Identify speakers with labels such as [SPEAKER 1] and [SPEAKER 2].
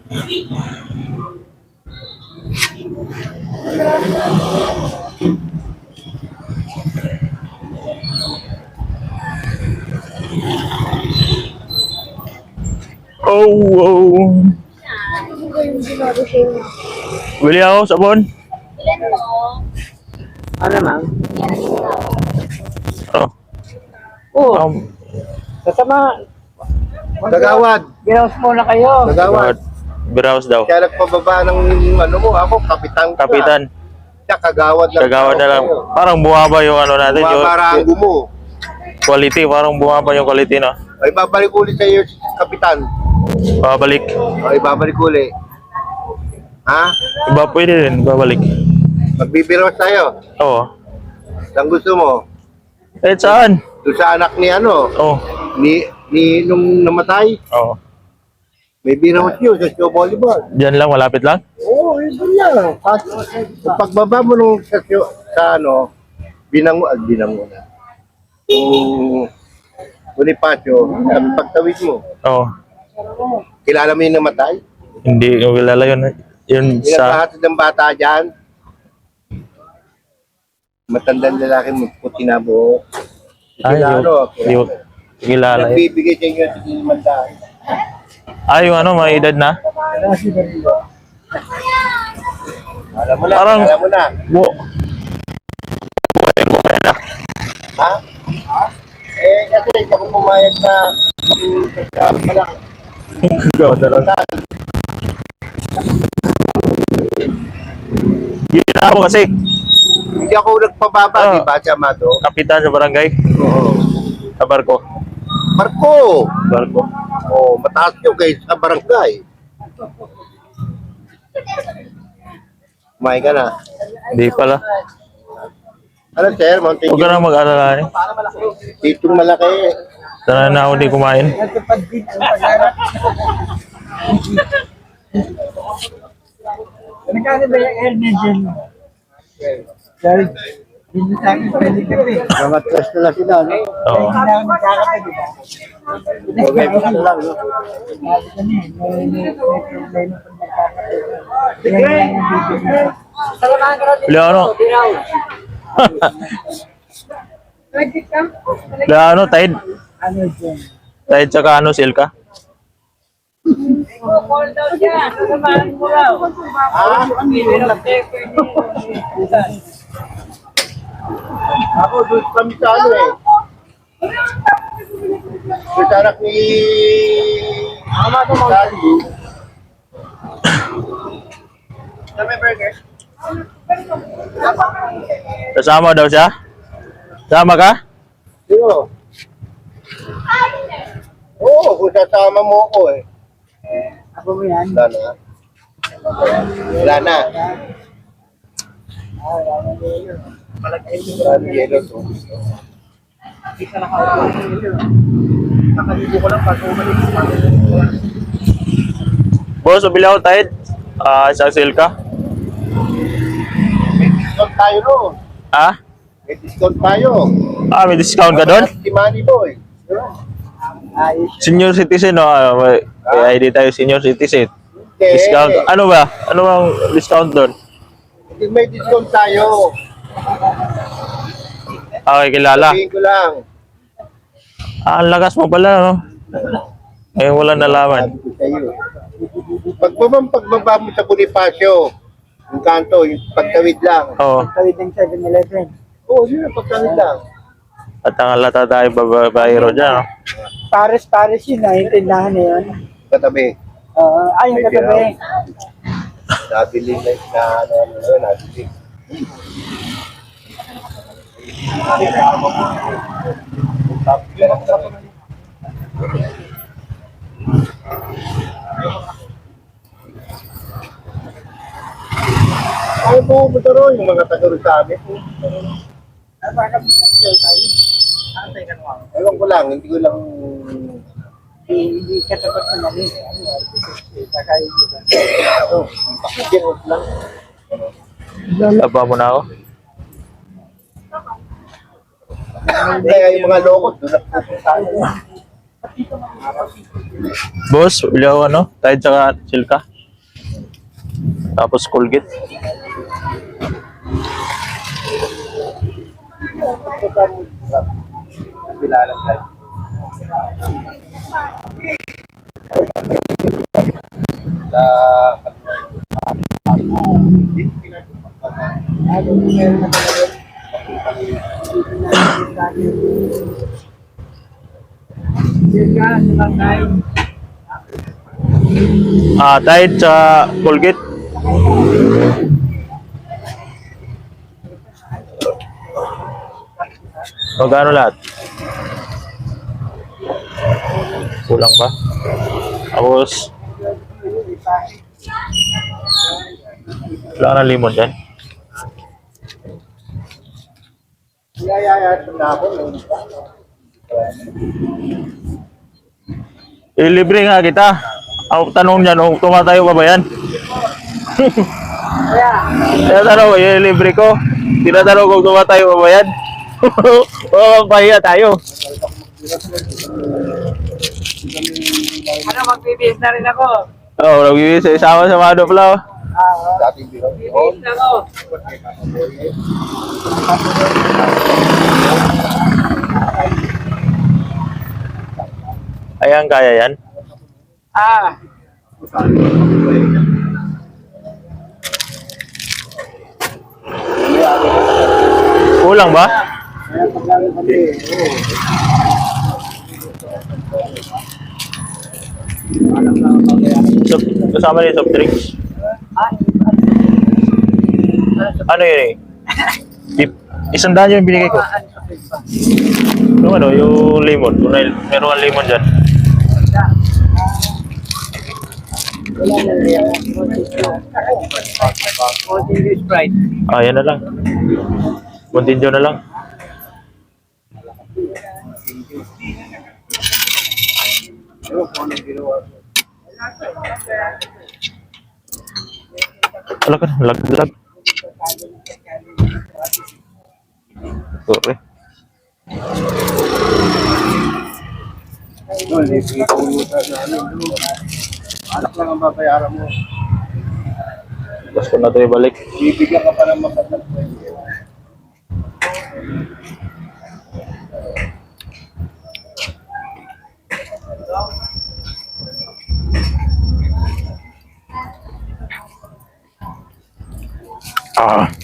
[SPEAKER 1] Oh. Bili ako sabon.
[SPEAKER 2] Ano ma'am?
[SPEAKER 1] Oh.
[SPEAKER 2] Oo. Kasama.
[SPEAKER 3] Kagawad.
[SPEAKER 2] Ginawas muna kayo.
[SPEAKER 3] Kagawad.
[SPEAKER 1] Biraos daw.
[SPEAKER 3] Kaya nagpababa ng ano mo, ako, kapitan ko.
[SPEAKER 1] Kapitan.
[SPEAKER 3] Kaya kagawad lang.
[SPEAKER 1] Kagawad na lang. Parang bumaba yung ano natin.
[SPEAKER 3] Bumaba rango mo.
[SPEAKER 1] Quality. Parang bumaba yung quality, no?
[SPEAKER 3] Ay, babalik ulit sa iyo, kapitan.
[SPEAKER 1] Babalik.
[SPEAKER 3] Ay, babalik ulit. Ha?
[SPEAKER 1] Iba pwede rin. Babalik.
[SPEAKER 3] Magbibiros tayo.
[SPEAKER 1] Oo.
[SPEAKER 3] Saan gusto mo?
[SPEAKER 1] Eh, saan?
[SPEAKER 3] Doon sa anak ni ano?
[SPEAKER 1] Oo.
[SPEAKER 3] Ni nung namatay?
[SPEAKER 1] Oo.
[SPEAKER 3] May biros yun sa show volleyball.
[SPEAKER 1] Diyan lang, malapit lang?
[SPEAKER 3] Oo, yun lang. Pagbaba mo nung sa ano, binango na. Bonifacio, pagtawid mo.
[SPEAKER 1] Oo.
[SPEAKER 3] Kilala mo yung namatay?
[SPEAKER 1] Hindi ko kilala yun. Yun sa...
[SPEAKER 3] Pinaghahatid ng bata dyan. Matandang lalaki mo, puti na buhok.
[SPEAKER 1] Ay, hindi ko kilala yun.
[SPEAKER 3] Nagbibigay sa inyo sa limandaan.
[SPEAKER 1] Ah, yung ano, may edad na?
[SPEAKER 3] Alam mo na,
[SPEAKER 1] Parang-
[SPEAKER 3] alam mo na. Ha? Eh, kasi hindi ako pumayag na malaki.
[SPEAKER 1] Yun ako kasi,
[SPEAKER 3] Hindi ako nagpababa,
[SPEAKER 1] Ah.
[SPEAKER 3] di ba, Chamado?
[SPEAKER 1] kapitan sa barangay,
[SPEAKER 3] Oo.
[SPEAKER 1] sa barko.
[SPEAKER 3] Marco!
[SPEAKER 1] Barko.
[SPEAKER 3] Oh, mataas yung kayo sa barangay. Kumain ka na.
[SPEAKER 1] Hindi pala.
[SPEAKER 3] Ano, sir? Mountain
[SPEAKER 1] Huwag ka
[SPEAKER 3] Dew?
[SPEAKER 1] na mag-alala eh.
[SPEAKER 3] Ditong malaki.
[SPEAKER 1] Sana na ako di kumain.
[SPEAKER 2] Natupad din ang pag-arap. Nagkano ba yung energy mo? Dahil, hindi sa akin pwede ka rin.
[SPEAKER 3] Mga tres na lang sila, no?
[SPEAKER 1] Oo.
[SPEAKER 2] Hindi na ako nagkakapag, di ba?
[SPEAKER 3] Okay, basta lang, no?
[SPEAKER 2] Sabi ko na eh, may problema pag nagkakapag. Yan lang ang bibigyan.
[SPEAKER 1] Bili ano? Bili ano, Tide?
[SPEAKER 2] Ano dyan?
[SPEAKER 1] Tide tsaka ano, Silka?
[SPEAKER 3] Ako, doon kami sa ano eh. Doon sa anak ni... Sally. Sa may burger?
[SPEAKER 1] Kasama daw siya? Sama ka?
[SPEAKER 3] Sino? Oo, kung sasama mo ako eh.
[SPEAKER 2] Ako mo yan?
[SPEAKER 3] Wala na. Wala na. Maraming yelo to.
[SPEAKER 1] Boss, bili ako Tide. Isang Silka.
[SPEAKER 3] May discount tayo no.
[SPEAKER 1] Ah?
[SPEAKER 3] May discount tayo.
[SPEAKER 1] May discount ka doon?
[SPEAKER 3] Si Manny Boy.
[SPEAKER 2] Ayos.
[SPEAKER 1] Senior citizen, no? May ID tayo, senior citizen.
[SPEAKER 3] Okay.
[SPEAKER 1] Discount. Ano ba? Ano bang discount doon?
[SPEAKER 3] May discount tayo.
[SPEAKER 1] Okay, kilala.
[SPEAKER 3] Sabihin ko lang.
[SPEAKER 1] Ang lakas mo pala, no? Ngayon wala nalaman.
[SPEAKER 3] Sabi ko sa iyo. Pagbaba mo sa Bonifacio, yung kanto, yung pagtawid lang.
[SPEAKER 1] Oo.
[SPEAKER 2] Tawid ng 7-Eleven.
[SPEAKER 3] Oo, yun ang pagtawid lang.
[SPEAKER 1] At ang alata tayo babayro dyan, no?
[SPEAKER 2] Pares yun, naintindahan na yun.
[SPEAKER 3] Katabi.
[SPEAKER 2] Ayun
[SPEAKER 3] May
[SPEAKER 2] katabi.
[SPEAKER 3] Nabili na nabili. Ay, pumunta ro yung mga taga rin sa amin. Ewan ko lang, hindi ko lang...
[SPEAKER 2] Hindi katapat na rin. Takay dito.
[SPEAKER 3] Pakikirot lang.
[SPEAKER 1] Laba mo na ako.
[SPEAKER 3] Kaya yung mga lokot, doon na tayo.
[SPEAKER 1] Boss, bili ako ano? Tide tsaka Silka. Tapos Colgate.
[SPEAKER 3] Bilalang tayo. Sa
[SPEAKER 1] Tide sa Colgate. Magkano lahat? Kulang pa. Tapos wala ka ng limon dyan. Libre nga kita. Ako tanong niyan, tumatayo pa ba yan? Kaya tanong ko, libre ko. Tinatanong kung tumatayo pa ba yan? Oo, pahiya tayo.
[SPEAKER 2] Ano, magbibihis na rin ako.
[SPEAKER 1] Oo, nag-iwis. Isama sa mga pala.
[SPEAKER 3] dating biro.
[SPEAKER 2] Bibihis na ako.
[SPEAKER 1] Ayan, kaya yan. Kulang ba? Kasama ni soft drinks. Ano yun eh? Isang daan yung binigay ko. Yung ano, yung lemon. Kung meron kang lemon dyan.
[SPEAKER 2] Sprite.
[SPEAKER 1] Yan na lang. Mountain Dew na lang. Talaga, lag-lag. Sorry.
[SPEAKER 3] Anak lang ang babayaran mo.
[SPEAKER 1] Gusto na ito ibalik.
[SPEAKER 3] Bibigyan ka pa ng magandang
[SPEAKER 1] Ah.